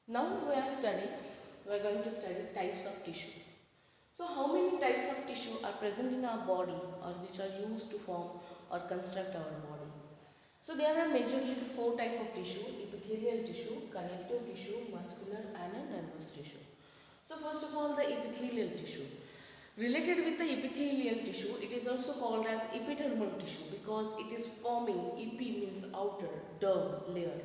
Now we are going to study types of tissue. So how many types of tissue are present in our body or which are used to form or construct our body? So there are majorly four types of tissue: epithelial tissue, connective tissue, muscular and a nervous tissue. So first of all, the epithelial tissue. Related with the epithelial tissue, it is also called as epidermal tissue because it is forming, EP means outer, derm layer.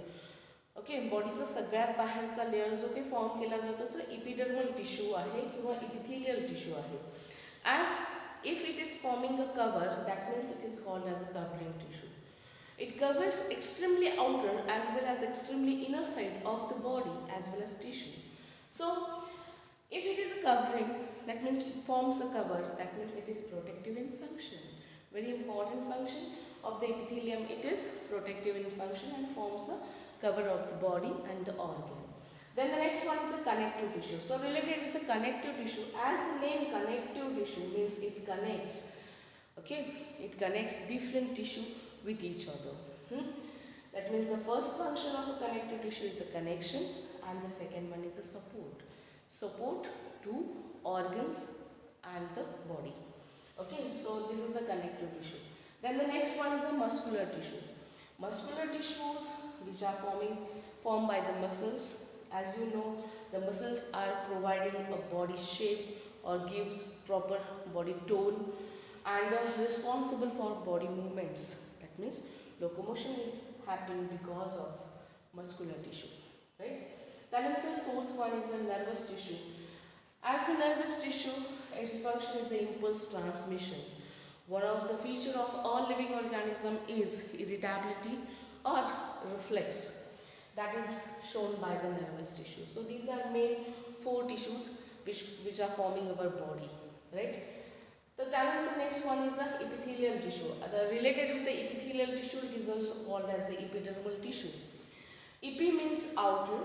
Okay बॉडीचा सगळ्यात बाहेरचा layer जो काही form केला जातो तो epidermal tissue आहे किंवा इपिथेलियल टिश्यू आहे. As if it is forming a cover that means it is called as a covering tissue. It covers extremely outer as well as extremely inner side of the body as well as tissue. So, if it is a covering, that means it forms a cover, that means it is protective in function. Very important function of the epithelium, it is protective in function and forms a cover of the body and the organ. Then the next one is the connective tissue. So related with the connective tissue, as the name connective tissue means it connects, okay, it connects different tissue with each other. That means the first function of a connective tissue is a connection and the second one is a support to organs and the body. Okay, so this is the connective tissue. Then the next one is the muscular tissue. Muscular tissues which are formed by the muscles. As you know, the muscles are providing a body shape or gives proper body tone and are responsible for body movements. That means locomotion is happening because of muscular tissue, right? Then the fourth one is the nervous tissue. As the nervous tissue, its function is the impulse transmission. One of the feature of all living organism is irritability or reflex that is shown by the nervous tissue. So these are main four tissues which are forming our body, right? Then the next one is the epithelial tissue. Related with the epithelial tissue, it is also called as the epidermal tissue. Epi means outer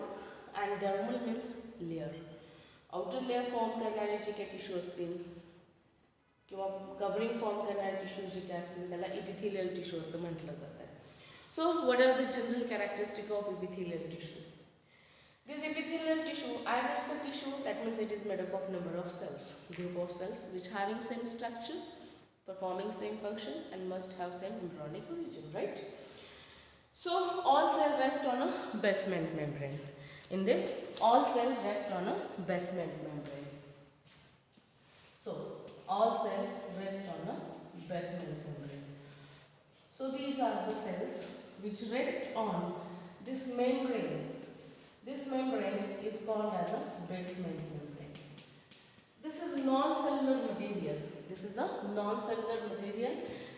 and dermal means layer. Outer layer form करणारे जे काही tissue असतील किंवा covering form करणारे tissue जे काय असतील त्याला इपिथेलियल टिश्यू असं म्हटलं जातं. So what are the general characteristic of epithelial tissue? This epithelial tissue, as it's a tissue, that means it is made up of number of cells, group of cells which having same structure, performing same function and must have same embryonic origin, right? So all cells rest on a basement membrane. In this, all cells rest on a basement membrane. So all cells rest on a basement membrane. So these are the cells which rest on this membrane. This membrane is called as a basement membrane. This is non-cellular material. This is a non-cellular material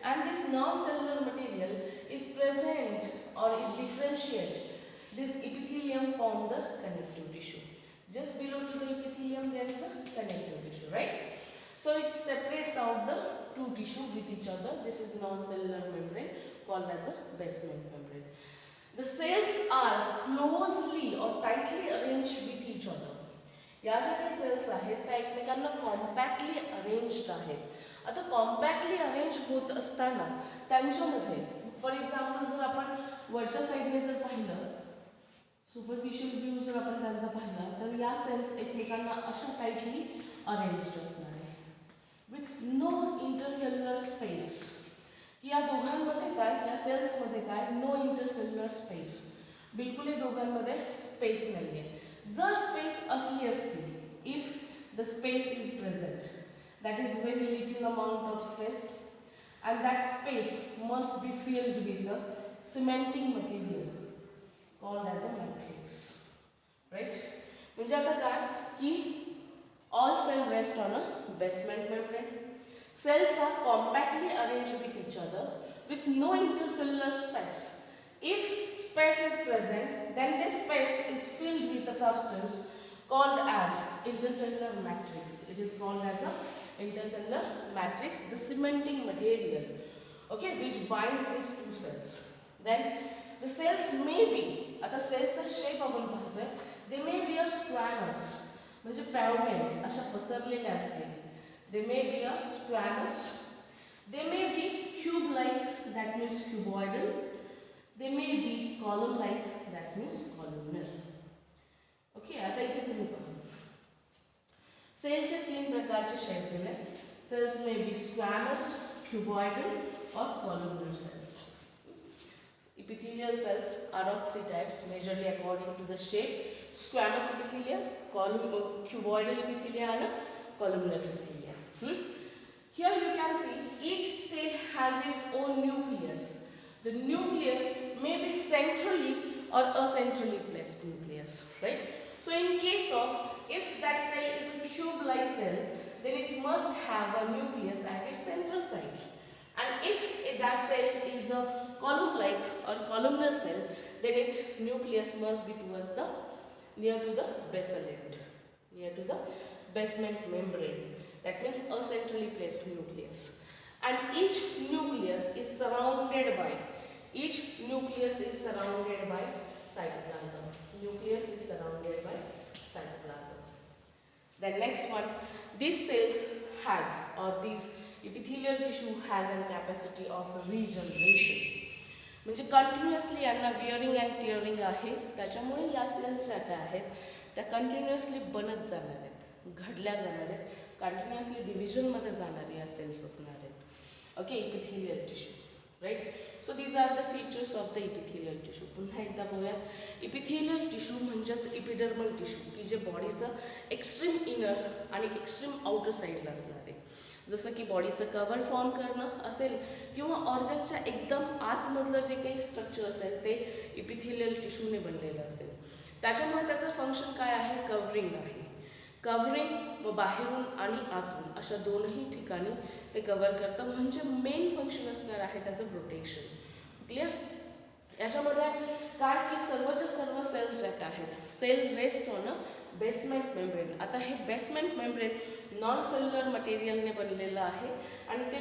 and this non-cellular material is present or is differentiates this epithelium from the connective tissue. Just below to the epithelium there is a connective tissue, right? So it separates out the two tissue with each other. This is non-cellular membrane called as a basement membrane. The cells are closely or tightly arranged with each other. या ज्या काही cells आहेत त्या एकमेकांना कॉम्पॅक्टली arranged आहेत. आता कॉम्पॅक्टली arrange होत असताना त्यांच्यामध्ये फॉर एक्झाम्पल जर आपण वरच्या साईडने जर पाहिलं, सुपरफिशियल व्ह्यू जर आपण त्यांचा पाहिला तर या सेल्स एकमेकांना अशा टाईटली अरेंज्ड असणार आहे विथ नो इंटरसेल्युलर स्पेस. की या दोघांमध्ये काय, या सेल्समध्ये काय, नो इंटरसेल्युलर स्पेस, बिलकुल या दोघांमध्ये स्पेस नाही आहे. जर स्पेस असली असती, if the space is present, that is very little amount of space and that space must be filled with a cementing material called as a matrix, right? म्हणजे आता काय की all cells rest on a basement membrane. Cells are compactly arranged with each other with no intercellular space. If space is present, then this space is filled with a substance called as intercellular matrix. It is called as a intercellular matrix, the cementing material, okay, which binds these two cells. Then the cells may be, आता सेल्सचा shape आपण पाहतोय, they may be a squamous, म्हणजे fragment अशा पसरलेल्या असतील. They may be a squamous, they may be cube like that means cuboidal, they may be column like that means columnar. Okay, तीन प्रकारचे शेप दिले. Cells may be squamous, cuboidal or columnar cells. Epithelial cells are of three types majorly according to the shape: squamous epithelia, cuboidal epithelia and columnar epithelia. Here you can see each cell has its own nucleus. The nucleus may be centrally or acentrally placed nucleus, right? So in case of if that cell is a cube-like cell, then it must have a nucleus at its central side. And if that cell is a column-like or columnar cell, then its nucleus must be towards the near to the basal end, near to the basement membrane. That means a centrally placed nucleus. And each nucleus is surrounded by cytoplasm. Nucleus is surrounded by cytoplasm. The next one, these cells has, or these epithelial tissue has a capacity of regeneration. म्हणजे continuously यांना wearing and टिअरिंग आहे, त्याच्यामुळे या cells ज्या काय आहेत त्या continuously बनत जाणार आहेत, घडल्या जाणार आहेत, कंटिन्युअसली डिव्हिजनमध्ये जाणारे या सेल्स असणार आहेत. Okay, epithelial tissue, right. So these are the features of the epithelial tissue. पुन्हा एकदा बघूयात. इपिथेलियल टिश्यू म्हणजेच इपिडर्मल टिश्यू की जे बॉडीचं एक्स्ट्रीम इनर आणि एक्स्ट्रीम आउटर साईडला असणार आहे. जसं की बॉडीचं कवर फॉर्म करणं असेल किंवा ऑर्गनच्या एकदम आतमधलं जे काही स्ट्रक्चर असेल ते इपिथेलियल टिश्यूने बनलेलं असेल. त्याच्यामुळे त्याचं फंक्शन काय आहे? कव्हरिंग आहे. कव्हरिंग व बाहेरून आणि आतून अशा दोनही ठिकाणी ते कव्हर करतं. म्हणजे मेन फंक्शन असणार आहे त्याचं प्रोटेक्शन. क्लिअर? याच्यामध्ये काय की सर्वच्या सर्व सेल्स ज्या काय आहेत, cell rest on a basement membrane. आता हे बेसमेंट मेम्ब्रेन नॉन सेल्युलर मटेरियलने बनलेलं आहे आणि ते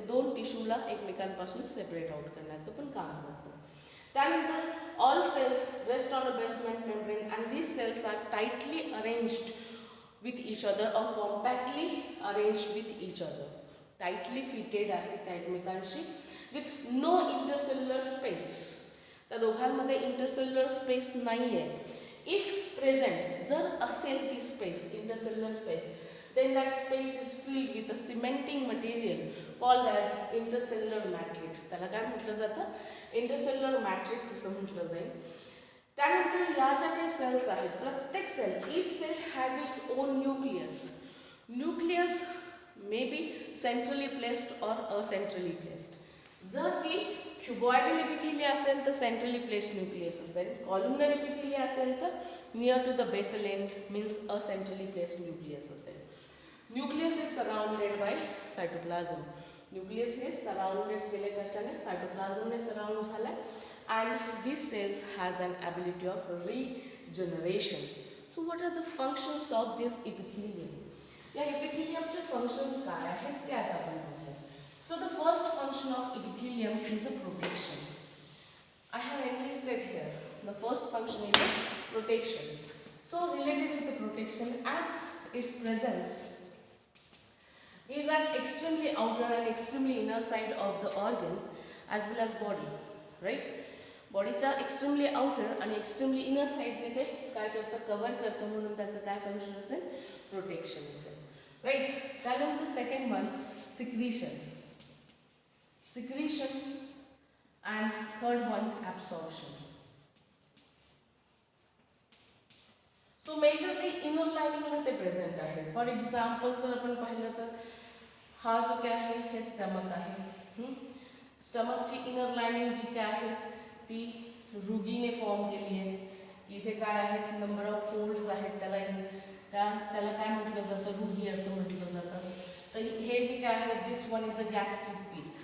दोन टिश्यूला एकमेकांपासून सेपरेट आउट करण्याचं पण काम करतं. त्यानंतर all cells rest on a basement membrane and these cells are tightly arranged with each other or compactly arranged with each other. Tightly fitted आहे त्या एकमेकांशी विथ नो इंटरसेल्युलर स्पेस. त्या दोघांमध्ये इंटरसेल्युलर स्पेस नाही आहे. इफ प्रेझेंट जर असेल ती space, intercellular space, then that space is filled with a cementing material called as intercellular matrix. त्याला काय म्हटलं जातं? इंटरसेल्युलर मॅट्रिक्स असं म्हटलं जाईल. त्यानंतर या ज्या काही सेल्स आहेत, प्रत्येक sale, each cell has its own nucleus. Nucleus may be centrally placed or acentrally placed. जर ती क्युबॉइडल एपिथेलिया असेल तर सेंट्रली प्लेस्ड न्यूक्लियस असेल. कॉलुमनर एपिथेलिया असेल तर near to the basal end means a centrally placed nucleus असेल. Nucleus is surrounded by cytoplasm. Nucleus हे surrounded केले कशाने? सायटोप्लाझमने सराउंड झालाय. And this cells has an ability of regeneration. So what are the functions of this epithelium? या इपिथेलियमचे functions काय आहेत ते आता आपण बघूया. So the first function of epithelium is a protection. I have enlisted here. The first function is a protection. So related with the protection, as its presence is at extremely outer and extremely inner side of the organ as well as body, right? बॉडीच्या extremely outer आणि extremely inner साईडने ते काय करतं? Cover करतं. म्हणून त्याचं काय फंक्शन असेल? प्रोटेक्शन असेल, राईट. त्यानंतर second one, secretion. Secretion and third one, absorption. So majorly inner lining ला ते present आहे. For example जर आपण पाहिलं तर हा जो काय आहे हे स्टमक आहे. स्टमकची इनर लाइनिंग जी काय आहे ती रुगीने फॉर्म केली आहे. इथे काय आहेत? नंबर ऑफ फोल्ड्स आहेत. त्याला काय म्हटलं जातं? रुगी असं म्हटलं जातं. तर हे जे काय आहे this one is a gastric pit.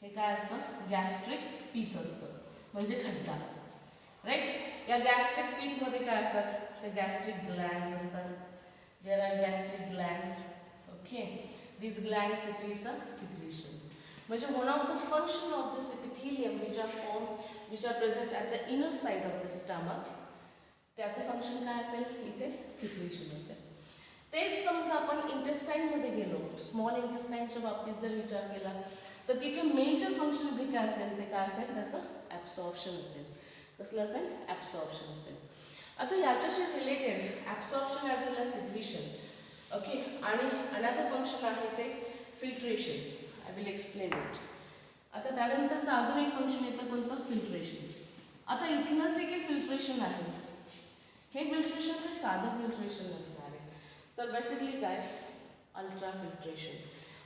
हे काय असतं? गॅस्ट्रिक पीथ असतं म्हणजे खड्डा, राईट. या गॅस्ट्रिक पीथमध्ये काय असतात? ते गॅस्ट्रिक ग्लँड्स असतात. There are gastric glands. Okay, these glands secretes a secretion. म्हणजे one of the function of this epithelium which are present at the inner side of the stomach, त्याचे function काय असेल? इथे secretion असेल. तेच समजा आपण इंटेस्टाईन मध्ये गेलो, स्मॉल इंटेस्टाईनच्या बाबतीत जर विचार केला तर तिथे मेजर फंक्शन जे काय असेल ते काय असेल? त्याचं ॲब्सॉर्प्शन असेल. कसलं असेल? ॲब्सॉर्प्शन असेल. आता याच्याशी रिलेटेड ॲब्सॉर्प्शन ॲज वेल एज सिक्रेशन, ओके. आणि अनदर फंक्शन आहे ते filtration. I will explain it. आता त्यानंतरचं अजून एक फंक्शन येतं कोणतं, फिल्ट्रेशन. आता इथलं जे काही फिल्ट्रेशन आहे हे फिल्ट्रेशन हे साधं फिल्ट्रेशन नसणार आहे, तर बेसिकली काय, अल्ट्रा फिल्ट्रेशन.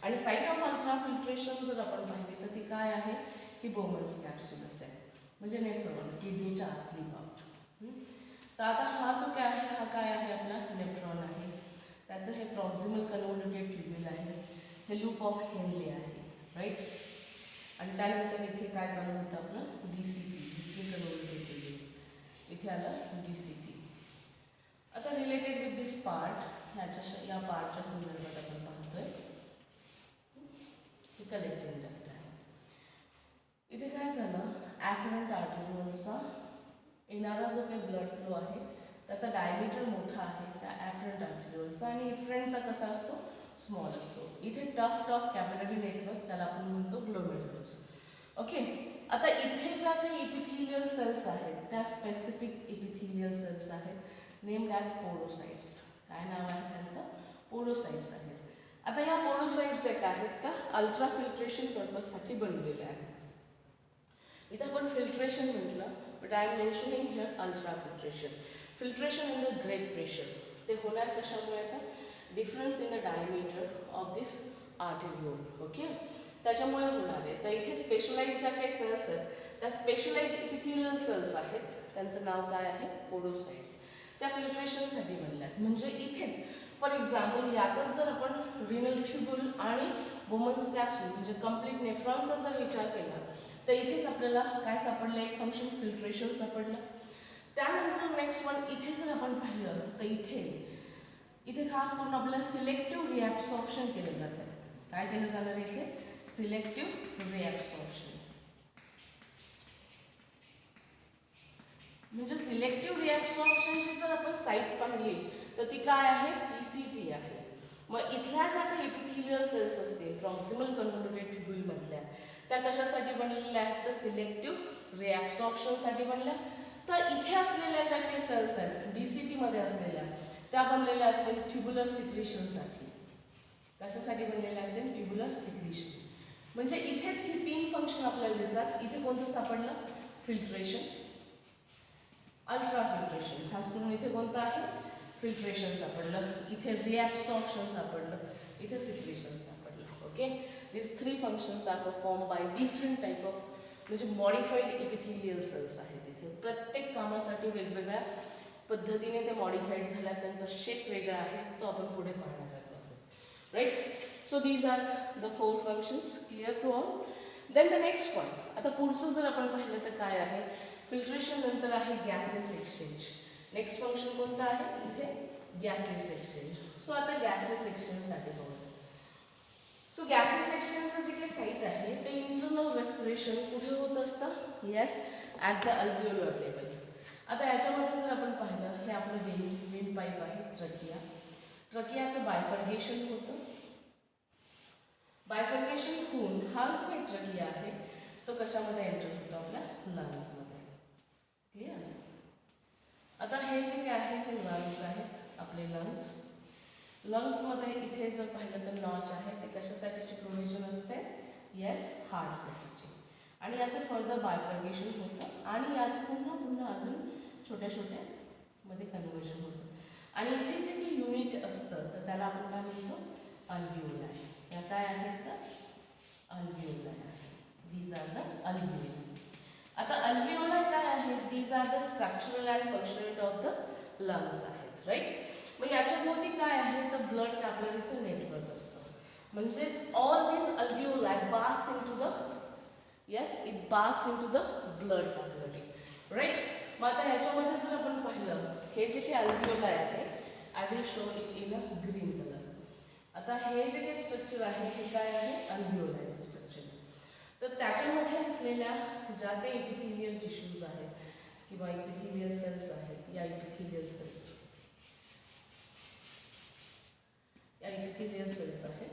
आणि साईट ऑफ अल्ट्रा फिल्ट्रेशन जर आपण पाहिली तर ती काय आहे, ही बोमन्स कॅप्सूलस आहे, म्हणजे नेफ्रॉन, किडनीच्या आतली भाग. तर आता हा जो काय आहे हा काय आहे आपला नेफ्रॉन आहे. त्याचं हे प्रॉक्सिमल कन्व्होल्युटेड ट्युब्युल आहे, हे लूप ऑफ हेनले आहे, राईट. आणि त्यानंतर इथे काय चालू होतं आपलं DCT, डिस्टल कन्व्होल्युटेड ट्युब्युल. इथे आलं DCT. आता रिलेटेड विथ दिस पार्ट, या पार्टच्या संदर्भात आपण पाहतोय कलेक्टिंग डक्ट आहे. इथे काय झालं, ॲफरंट आर्टेरिओलचा येणारा जो काही ब्लड फ्लो आहे त्याचा डायमीटर मोठा आहे त्या ॲफरंट आर्टेरिओलचा, आणि इफरंटचा कसा असतो, स्मॉल असतो. इथे टफ कॅपिलरी नेटवर्क, त्याला आपण म्हणतो ग्लोमेरुलस. ओके. आता इथे ज्या काही इपिथेलियल सेल्स आहेत त्या स्पेसिफिक इपिथेलियल सेल्स आहेत, नेम्ड ॲज पोरोसाइट्स. काय नाव आहे त्यांचं, पोरोसाइट्स आहेत. आता या पोरोसाइट्स जे आहेत त्या अल्ट्रा फिल्ट्रेशन पर्पजसाठी बनलेल्या आहेत. इथं आपण फिल्ट्रेशन म्हटलं, but I am mentioning here ultra filtration. Filtration under great pressure ते होणार कशामुळे, तर difference in the diameter of this arteriole. Okay, त्याच्यामुळे होणार आहे. तर इथे स्पेशलाइज ज्या काही सेल्स आहेत त्या स्पेशलाइज इपिथेलियल सेल्स आहेत, त्यांचं नाव काय आहे, पोरोसाइट्स. त्या फिल्ट्रेशनसाठी बनल्यात. म्हणजे इथेच फॉर एक्झाम्पल याचाच जर आपण रिनल ट्युब्युल आणि बोमन्स कॅप्सूल म्हणजे कम्प्लीट नेफ्रॉनचा जर विचार केला तर इथेच आपल्याला काय सापडलं, एक फंक्शन फिल्ट्रेशन सापडलं. त्यानंतर नेक्स्ट वन इथे जर आपण पाहिलं तर इथे खास करून आपल्याला सिलेक्टिव्ह रिॲब्सॉर्प्शन केलं जातं. काय केलं जाणार इथे, सिलेक्टिव्ह रिॲब्सॉर्प्शन. म्हणजे सिलेक्टिव्ह रिॲब्सॉर्प्शनची जर आपण साईट पाहिली तर ती काय आहे, PCT आहे. मग इथल्या ज्या काही इपिथेलियल सेल्स असतील प्रॉक्सिमल कन्व्होल्युटेड ट्युब्युल मधल्या, त्या कशासाठी बनलेल्या आहेत, तर सिलेक्टिव्ह रिॲब्सॉर्प्शनसाठी बनल्या. तर इथे असलेल्या ज्या काही सेल्स आहेत DCT मध्ये असलेल्या, त्या बनलेल्या असतील ट्युब्युलर सिक्रिशनसाठी. कशासाठी बनलेल्या असतील, ट्युब्युलर सिक्रिशन. म्हणजे इथेच ही 3 फंक्शन आपल्याला दिसतात. इथे कोणतं सापडलं, फिल्ट्रेशन, अल्ट्रा फिल्ट्रेशन. खास करून इथे कोणतं आहे, फिल्ट्रेशन सापडलं. इथे रिॲब्सॉर्प्शन सापडलं, इथे सिक्रिशन सापडलं. Okay, this 3 functions are perform by different type of म्हणजे मॉडिफाईड इपिथेलियल सेल्स आहेत. इथे प्रत्येक कामासाठी वेगवेगळ्या पद्धतीने ते मॉडिफाईड झाल्या, त्यांचा शेप वेगळा आहे, तो आपण पुढे पाहणार आहोत, right. So these are the 4 functions, clear to all. Then the next one, आता पुढचं जर आपण पाहिलं तर काय आहे, फिल्ट्रेशन नंतर आहे गॅसेस एक्सचेंज. नेक्स्ट फंक्शन कोणतं आहे, इथे गॅसेस एक्सचेंज. सो आता गॅसेस एक्सचेंजसाठी बघू. सो गॅसेस एक्सचेंजचं जे काही साईट आहे ते इंटरनल रेस्पिरेशन कुठे होत असतं, येस, ॲट द अल्व्हिओलर लेवल. आता याच्यामध्ये जर आपण पाहिलं, हे आपलं वेन पाईप आहे, ट्रकियाचं बायफर्गेशन होतं. बायफर्गेशन होऊन हा जो काही ट्रकिया आहे तो कशामध्ये एंटर होतो, आपल्या लंग्समध्ये. क्लिअर. आता हे जे काय आहे हे लंग्स आहेत आपले. लंग्समध्ये इथे जर पाहिलं तर नॉच आहे, ते कशासाठीची प्रोव्हिजन असते, येस, हार्टसाठीची. आणि याचं फर्दर बायफर्गेशन होतं आणि याचं पुन्हा अजून छोट्या मध्ये कन्व्हर्जन होतं. आणि इथे जे काही युनिट असतं तर त्याला आपण काय म्हणतो, अल्व्हिओलाई. या काय आहेत तर alveoli. These are the alveoli. आता अल्व्हिओलाई काय आहेत, these are the structural and functional of the lungs आहेत, राईट. मग याच्याभोवती काय आहे तर ब्लड कॅपिलरीचं नेटवर्क असतं. म्हणजेच all this alveoli baths into the, yes, it baths into the blood capillary, right. मग आता ह्याच्यामध्ये जर आपण पाहिलं, हे जे काही अल्व्हिओलाई आहे, I will show it in a green colour. आता हे जे काही स्ट्रक्चर आहे हे काय आहे, अल्व्हिओलायचं स्ट्रक्चर. तर त्याच्यामध्ये असलेल्या ज्या काही इपिथेलियल टिश्यूज आहेत किंवा इपिथेलियल सेल्स आहेत, या इपिथेलियल सेल्स आहेत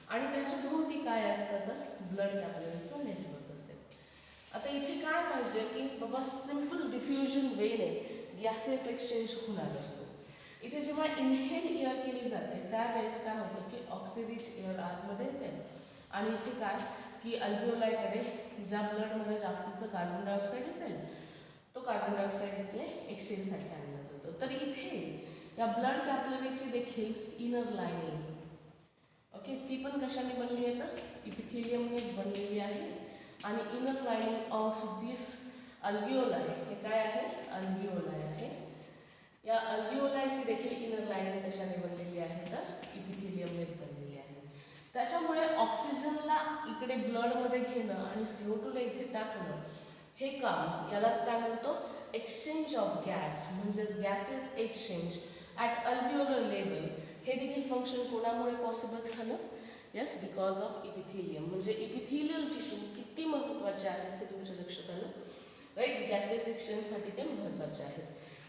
आणि त्याच्या भोवती काय असतं तर ब्लड कॅपिलरीचं नेटवर्क असेल. आता इथे काय पाहिजे की बाबा सिंपल डिफ्युजन वेने गॅसेस एक्सचेंज होणार असतो. इथे जेव्हा इनहेल एअर केली जाते त्यावेळेस काय होतं की ऑक्सिरिच एअर आतमध्ये येते आणि इथे काय की अल्व्हिओलायकडे ज्या ब्लडमध्ये जास्तीचं कार्बन डायऑक्साईड असेल तो कार्बन डायऑक्साईड इथे एक्सचेंजसाठी आणला जातो. तर इथे या ब्लड कॅपिलरीची देखील इनर लाईनिंग ओके ती पण कशाने बनली आहे तर इपिथिलियमनेच बनलेली आहे आणि इनर लाईनिंग ऑफ दिस अल्व्हिओलाई हे काय आहे अल्व्हिओलाई आहे. या अल्व्हिओलायची देखील इनर लाईनिंग कशाने बनलेली आहे तर इपिथिलियमनेच बनलेली आहे. त्याच्यामुळे ऑक्सिजनला इकडे ब्लडमध्ये घेणं आणि CO2ला इथे टाकणं हे काम यालाच काय म्हणतो एक्सचेंज ऑफ गॅस म्हणजेच gases exchange at alveolar level हे देखील फंक्शन कोणामुळे पॉसिबल झालं येस बिकॉज ऑफ इपिथिलियम. म्हणजे इपिथिलियल टिश्यू किती महत्त्वाचे आहेत हे तुमच्या लक्षात आलं राईट. गॅसेस एक्सचेंजसाठी ते महत्त्वाचे आहेत.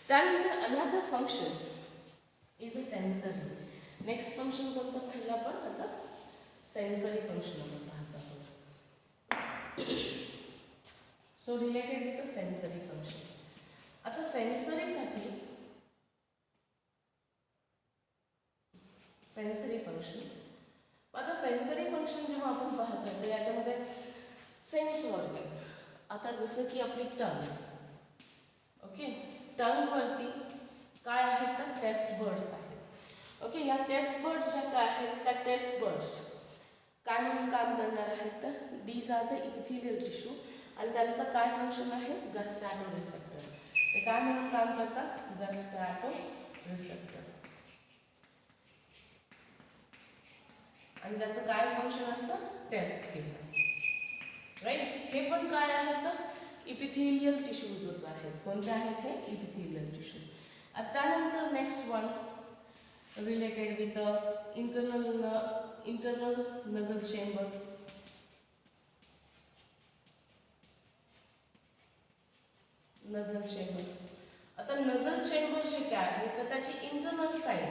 त्यानंतर another function is a sensory. Next function कोणतं पाहिलं आपण आता सेन्सरी फंक्शन आपण पाहत आहोत. So related with the sensory function. आता सेन्सरी फंक्शन आता सेन्सरी फंक्शन जेव्हा आपण पाहतो तर याच्यामध्ये सेन्स ऑर्गन आता जसं की आपली टंग ओके टंगवरती काय आहेत तर टेस्ट बर्ड्स आहेत ओके. या टेस्ट बर्ड्स ज्या काय आहेत त्या टेस्ट बर्ड्स काय म्हणून काम करणार आहेत तर these are the epithelial tissue आणि त्यांचं काय फंक्शन आहे गस्टॅटो रिसेप्टर. ते काय म्हणून काम करतात गस्टॅटो रिसेप्टर आणि त्याचं काय फंक्शन असतं टेस्ट केलं राईट. हे पण काय आहेत तर इपिथिलियल टिश्यूजच आहेत. कोणते आहेत हे इपिथिलियल टिश्यू. त्यानंतर next one related with internal nasal chamber. Nasal chamber आता नजल चेंबर जे काय आहे तर त्याची इंटरनल साईड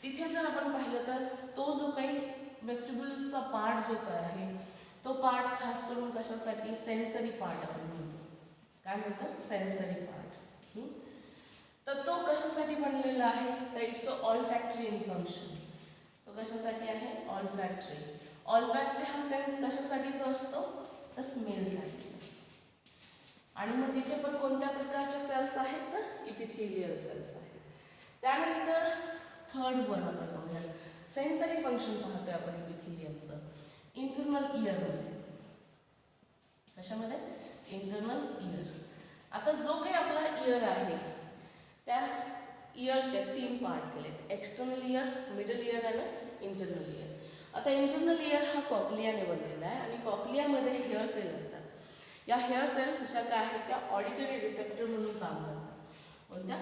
तिथे जर आपण पाहिलं तर तो जो काही वेस्टिब्युल्सचा पार्ट जो काय आहे तो पार्ट खास करून कशासाठी सेन्सरी पार्ट आपण म्हणतो. काय म्हणतो सेन्सरी पार्ट. तर तो कशासाठी बनलेला आहे तर इट्स अ ऑलफॅक्टरी इन फंक्शन. तो कशासाठी आहे ऑलफॅक्टरी. ऑलफॅक्टरी हा सेन्स कशासाठीचा असतो तर स्मेलसाठीचा. आणि मग तिथे पण कोणत्या प्रकारच्या सेल्स आहेत तर इपिथिलियल सेल्स आहेत. त्यानंतर थर्ड वन आपण बघूया सेन्सरी फंक्शन पाहतोय आपण इपिथिलियमचं इंटरनल इयरमध्ये. कशामध्ये इंटरनल इयर. आता जो काही आपला इयर आहे त्या इयरचे 3 पार्ट केलेत एक्सटर्नल इयर मिडल इयर आणि इंटरनल इयर. आता इंटरनल इयर हा कॉक्लियाने बनलेला आहे आणि कॉक्लियामध्ये हेअर सेल असतात. या हेअर सेल ज्या काय आहेत त्या ऑडिटरी रिसेप्टर म्हणून काम करतात. कोणत्या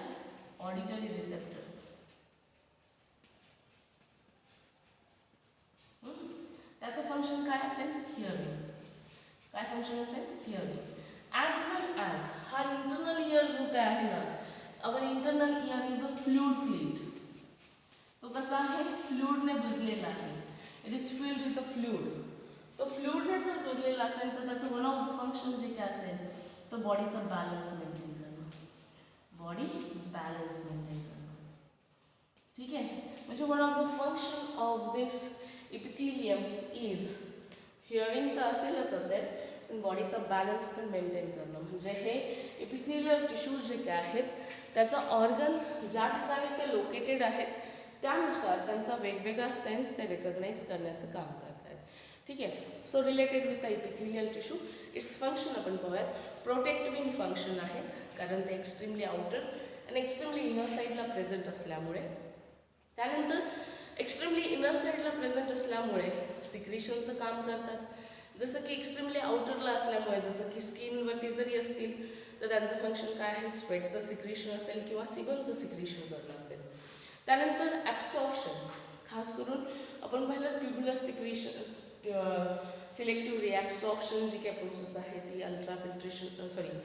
ऑडिटरी रिसेप्टर. त्याचं फंक्शन काय असेल हिअरिंग. काय फंक्शन असेल हिअरिंग. ॲज वेल ॲज हा इंटरनल इयर जो काय आहे ना our internal year is a fluid field. तो कसा आहे फ्लूइडने भरलेला आहे. It is filled with a fluid. तो फ्लूइडने जर भरलेला असेल तर त्याचं वन ऑफ द फंक्शन जे काय असेल तर बॉडीचा बॅलन्स मेंटेन करणं. बॉडी बॅलन्स मेंटेन करणं. ठीक आहे. म्हणजे one of the function of this epithelium is hearing तर असेलच असेल पण बॉडीचा बॅलन्स पण मेंटेन करणं. म्हणजे हे इपिथिलियल टिश्यूज जे काय आहेत त्याचा ऑर्गन ज्या ठिकाणी ते लोकेटेड आहेत त्यानुसार त्यांचा वेगवेगळा सेन्स ते रिकग्नाइज करण्याचं काम करतात. ठीक आहे. So related with the epithelial tissue its function आपण पाहूयात. प्रोटेक्टिव्हिंग फंक्शन आहेत कारण ते एक्स्ट्रीमली आउटर आणि एक्स्ट्रीमली इनर साईडला प्रेझेंट असल्यामुळे. त्यानंतर एक्स्ट्रीमली इनर साईडला प्रेझेंट असल्यामुळे सिक्रेशनचं काम करतात. जसं की एक्स्ट्रीमली आउटरला असल्यामुळे जसं की स्किनवरती जरी असतील तर त्यांचं फंक्शन काय आहे स्वेटचं सिक्रेशन असेल किंवा सिबमचं सिक्रेशन करणं असेल. त्यानंतर ॲब्सॉर्प्शन खास करून आपण पाहिलं ट्युब्युलर सिक्रेशन सिलेक्टिव्ह रिॲब्सॉर्प्शन जी काही प्रोसेस आहे ती अल्ट्राफिल्ट्रेशन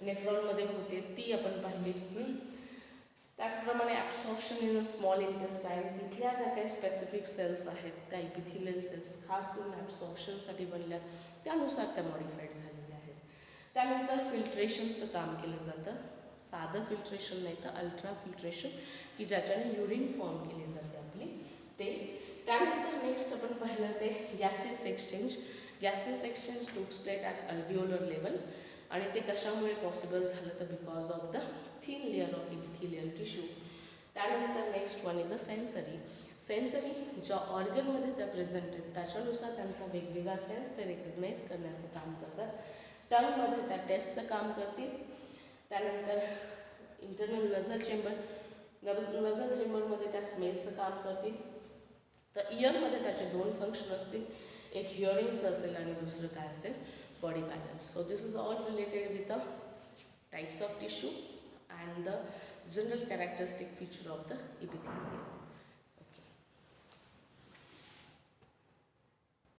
नेफ्रॉनमध्ये होते ती आपण पाहिली. त्याचप्रमाणे ॲब्सॉर्प्शन इन स्मॉल इंटेस्टाईन तिथल्या ज्या काही स्पेसिफिक सेल्स आहेत त्या इपिथिलियल सेल्स खास करून ॲब्सॉर्प्शनसाठी बनल्या त्यानुसार त्या मॉडिफाईड झालेल्या आहेत. त्यानंतर फिल्ट्रेशनचं काम केलं जातं साधं फिल्ट्रेशन नाही तर अल्ट्रा फिल्ट्रेशन, की ज्याच्याने युरिन फॉर्म केली जाते आपली ते. त्यानंतर नेक्स्ट आपण पाहिलं ते gases exchange. Gases exchange takes place at alveolar level, आणि ते कशामुळे पॉसिबल झालं तर because of the thin layer of epithelial tissue. त्यानंतर next one is a sensory. Sensory ज्या ऑर्गनमध्ये त्या प्रेझेंट आहेत त्याच्यानुसार त्यांचा वेगवेगळा सेन्स ते रेकग्नाईज करण्याचं काम करतात. टंगमध्ये त्या टेस्टचं काम करतील. त्यानंतर इंटरनल नझल चेंबर, नझल चेंबरमध्ये त्या स्मेलचं काम करतील. तर इयरमध्ये त्याचे दोन फंक्शन असतील, एक हिअरिंगचं असेल आणि दुसरं काय असेल, body balance. So this is all related with the types of tissue and the general characteristic feature of the epithelium.